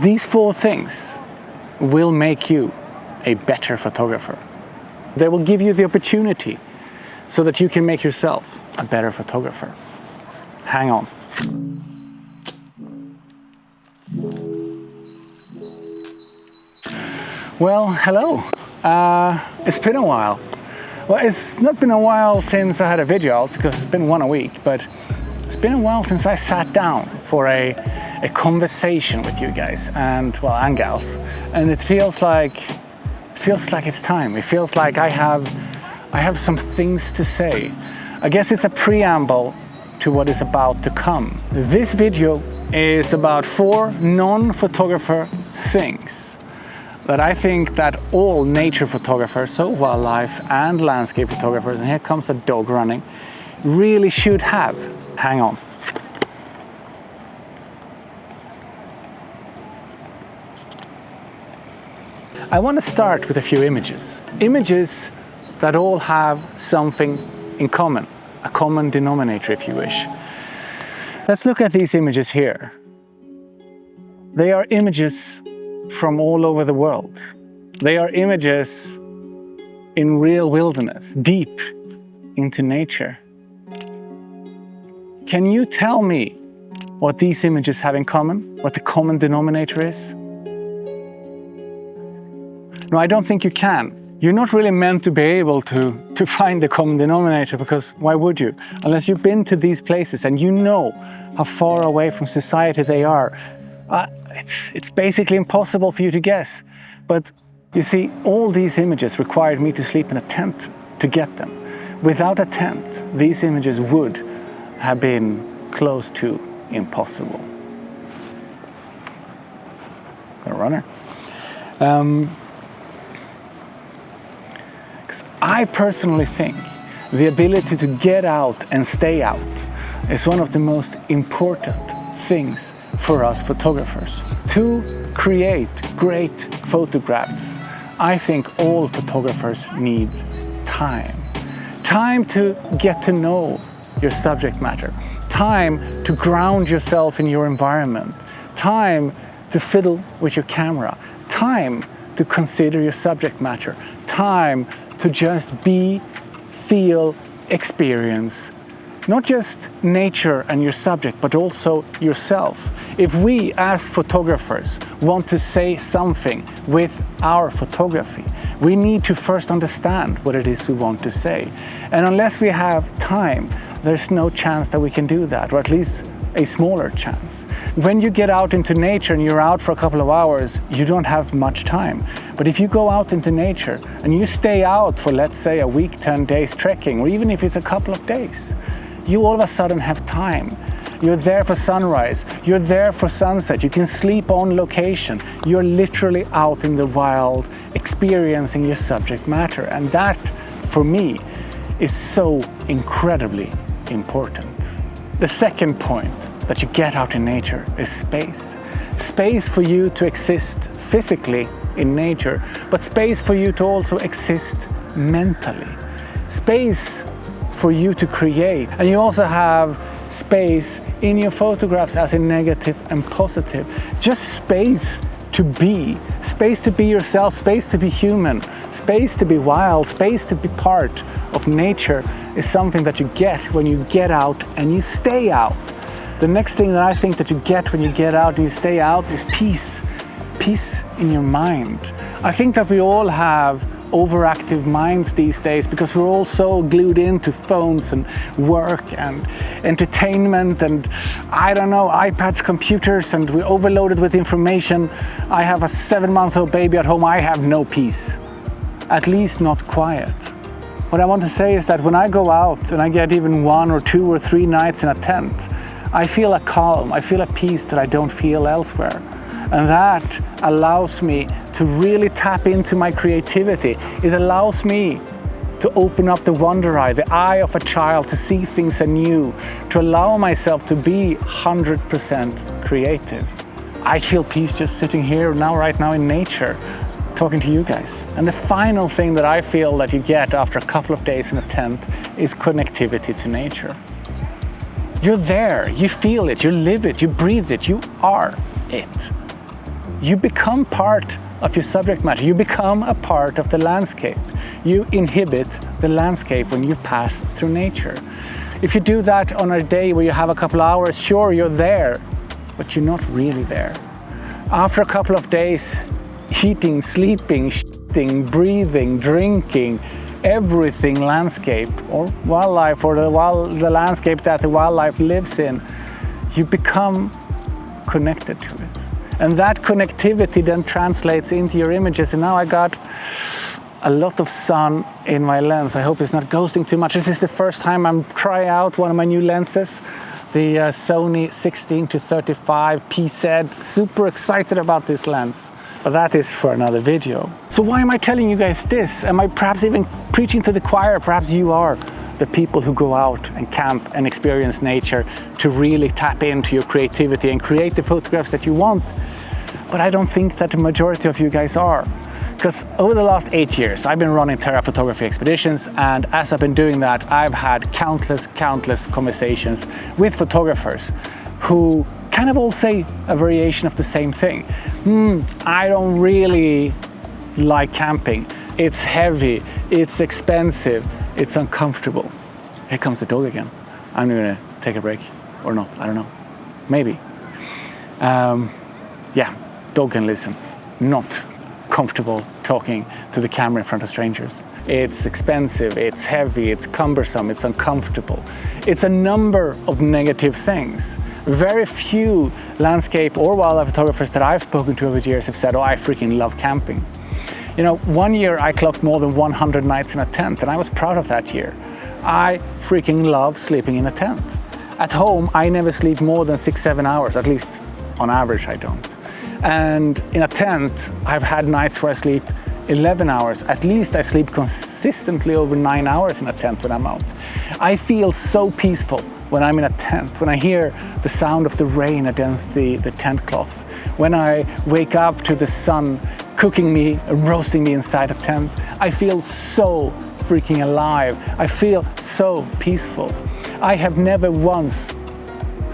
These 4 things will make you a better photographer. They will give you the opportunity so that you can make yourself a better photographer. Hang on. Well, hello. It's been a while. Well, it's not been a while since I had a video out because it's been one a week, but it's been a while since I sat down for a conversation with you guys and gals, and it feels like it's time. It feels like I have some things to say. I guess it's a preamble to what is about to come. This video is about 4 non-photographer things that I think that all nature photographers, so wildlife and landscape photographers, and here comes a dog running, really should have. Hang on. I want to start with a few images. Images that all have something in common, a common denominator if you wish. Let's look at these images here. They are images from all over the world. They are images in real wilderness, deep into nature. Can you tell me what these images have in common? What the common denominator is? No, I don't think you can. You're not really meant to be able to find the common denominator, because why would you? Unless you've been to these places and you know how far away from society they are. It's basically impossible for you to guess. But you see, all these images required me to sleep in a tent to get them. Without a tent, these images would have been close to impossible. Got a runner. I personally think the ability to get out and stay out is one of the most important things for us photographers. To create great photographs, I think all photographers need time. Time to get to know your subject matter. Time to ground yourself in your environment. Time to fiddle with your camera. Time to consider your subject matter. Time to just be, feel, experience, not just nature and your subject, but also yourself. If we as photographers want to say something with our photography, we need to first understand what it is we want to say. And unless we have time, there's no chance that we can do that, or at least a smaller chance. When you get out into nature and you're out for a couple of hours, you don't have much time. But if you go out into nature and you stay out for, let's say, a week, 10 days trekking, or even if it's a couple of days, you all of a sudden have time. You're there for sunrise, you're there for sunset, you can sleep on location. You're literally out in the wild, experiencing your subject matter. And that, for me, is so incredibly important. The second point that you get out in nature is space. Space for you to exist physically in nature, but space for you to also exist mentally. Space for you to create. And you also have space in your photographs, as in negative and positive. Just space to be yourself, space to be human, space to be wild, space to be part of nature is something that you get when you get out and you stay out. The next thing that I think that you get when you get out and you stay out is peace. Peace in your mind. I think that we all have overactive minds these days because we're all so glued into phones and work and entertainment and, I don't know, iPads, computers, and we're overloaded with information. I have a 7-month-old baby at home. I have no peace, at least not quiet. What I want to say is that when I go out and I get even 1 or 2 or 3 nights in a tent, I feel a calm, I feel a peace that I don't feel elsewhere. And that allows me to really tap into my creativity. It allows me to open up the wonder eye, the eye of a child, to see things anew, to allow myself to be 100% creative. I feel peace just sitting here right now in nature, talking to you guys. And the final thing that I feel that you get after a couple of days in a tent is connectivity to nature. You're there, you feel it, you live it, you breathe it, you are it. you become part of your subject matter. You become a part of the landscape. You inhabit the landscape when you pass through nature. If you do that on a day where you have a couple hours, sure, you're there, but you're not really there. After a couple of days, eating, sleeping, shitting, breathing, drinking, everything landscape or wildlife, or the landscape that the wildlife lives in, you become connected to it. And that connectivity then translates into your images. And now I got a lot of sun in my lens. I hope it's not ghosting too much. This is the first time I'm trying out one of my new lenses, the Sony 16-35 PZ. Super excited about this lens, but that is for another video. So why am I telling you guys this? Am I perhaps even preaching to the choir? Perhaps you are the people who go out and camp and experience nature to really tap into your creativity and create the photographs that you want. But I don't think that the majority of you guys are. Because over the last 8 years, I've been running terra photography expeditions, and as I've been doing that, I've had countless conversations with photographers who kind of all say a variation of the same thing. I don't really like camping. It's heavy, it's expensive, it's uncomfortable. Here comes the dog again. I'm gonna take a break, or not, I don't know, maybe. Yeah, dog can listen. Not comfortable talking to the camera in front of strangers. It's expensive, it's heavy, it's cumbersome, it's uncomfortable. It's a number of negative things. Very few landscape or wildlife photographers that I've spoken to over the years have said, oh, I freaking love camping. You know, one year I clocked more than 100 nights in a tent, and I was proud of that year. I freaking love sleeping in a tent. At home, I never sleep more than 6-7 hours, at least on average I don't. And in a tent, I've had nights where I sleep 11 hours. At least I sleep consistently over 9 hours in a tent when I'm out. I feel so peaceful when I'm in a tent, when I hear the sound of the rain against the tent cloth, when I wake up to the sun cooking me, roasting me inside a tent. I feel so freaking alive. I feel so peaceful. I have never once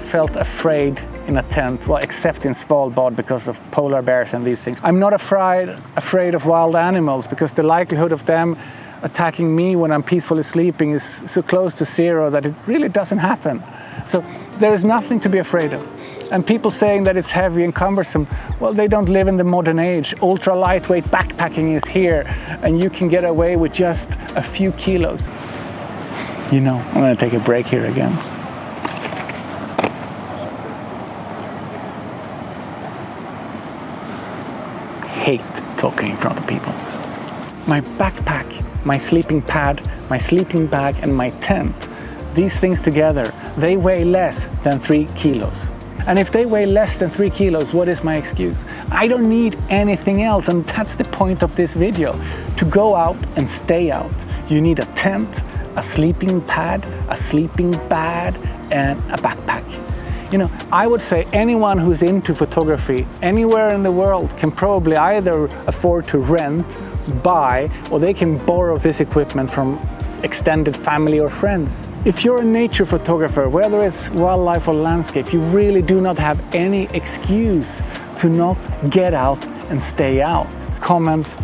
felt afraid in a tent, well, except in Svalbard because of polar bears and these things. I'm not afraid of wild animals because the likelihood of them attacking me when I'm peacefully sleeping is so close to zero that it really doesn't happen. So there is nothing to be afraid of. And people saying that it's heavy and cumbersome, well, they don't live in the modern age. Ultra lightweight backpacking is here, and you can get away with just a few kilos. You know, I'm gonna take a break here again. Hate talking in front of people. My backpack, my sleeping pad, my sleeping bag, and my tent, these things together, they weigh less than 3 kilos. And if they weigh less than 3 kilos, what is my excuse? I don't need anything else, and that's the point of this video. To go out and stay out, you need a tent, a sleeping pad, a sleeping bag, and a backpack. You know, I would say anyone who's into photography anywhere in the world can probably either afford to rent, buy, or they can borrow this equipment from extended family or friends. If you're a nature photographer, whether it's wildlife or landscape, you really do not have any excuse to not get out and stay out. Comment,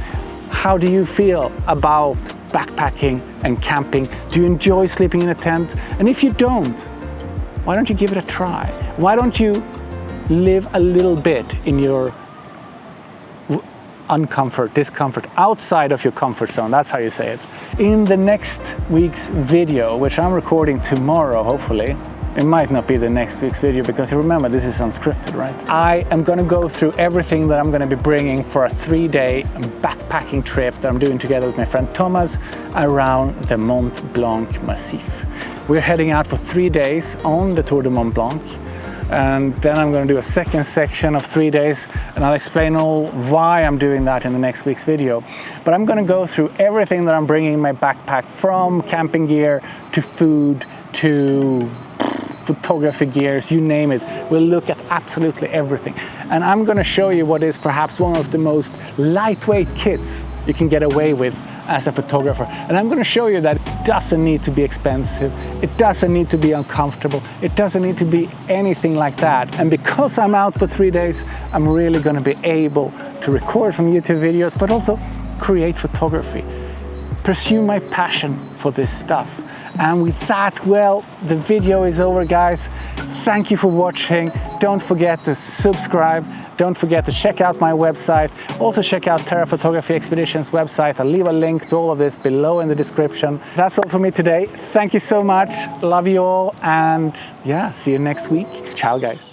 how do you feel about backpacking and camping? Do you enjoy sleeping in a tent? And if you don't, why don't you give it a try? Why don't you live a little bit in your discomfort, outside of your comfort zone? That's how you say it. In the next week's video, which I'm recording tomorrow, hopefully, it might not be the next week's video because remember, this is unscripted, right? I am gonna go through everything that I'm gonna be bringing for a 3-day backpacking trip that I'm doing together with my friend Thomas around the Mont Blanc Massif. We're heading out for 3 days on the Tour de Mont Blanc, and then I'm going to do a second section of 3 days, and I'll explain all why I'm doing that in the next week's video. But I'm going to go through everything that I'm bringing in my backpack, from camping gear to food to photography gears, you name it. We'll look at absolutely everything, and I'm going to show you what is perhaps one of the most lightweight kits you can get away with as a photographer. And I'm going to show you that it doesn't need to be expensive, it doesn't need to be uncomfortable, it doesn't need to be anything like that. And because I'm out for 3 days, I'm really going to be able to record some YouTube videos, but also create photography, pursue my passion for this stuff. And with that, well, the video is over, guys. Thank you for watching. Don't forget to subscribe. Don't forget to check out my website. Also check out Terra Photography Expeditions website. I'll leave a link to all of this below in the description. That's all for me today. Thank you so much. Love you all. And yeah, see you next week. Ciao, guys.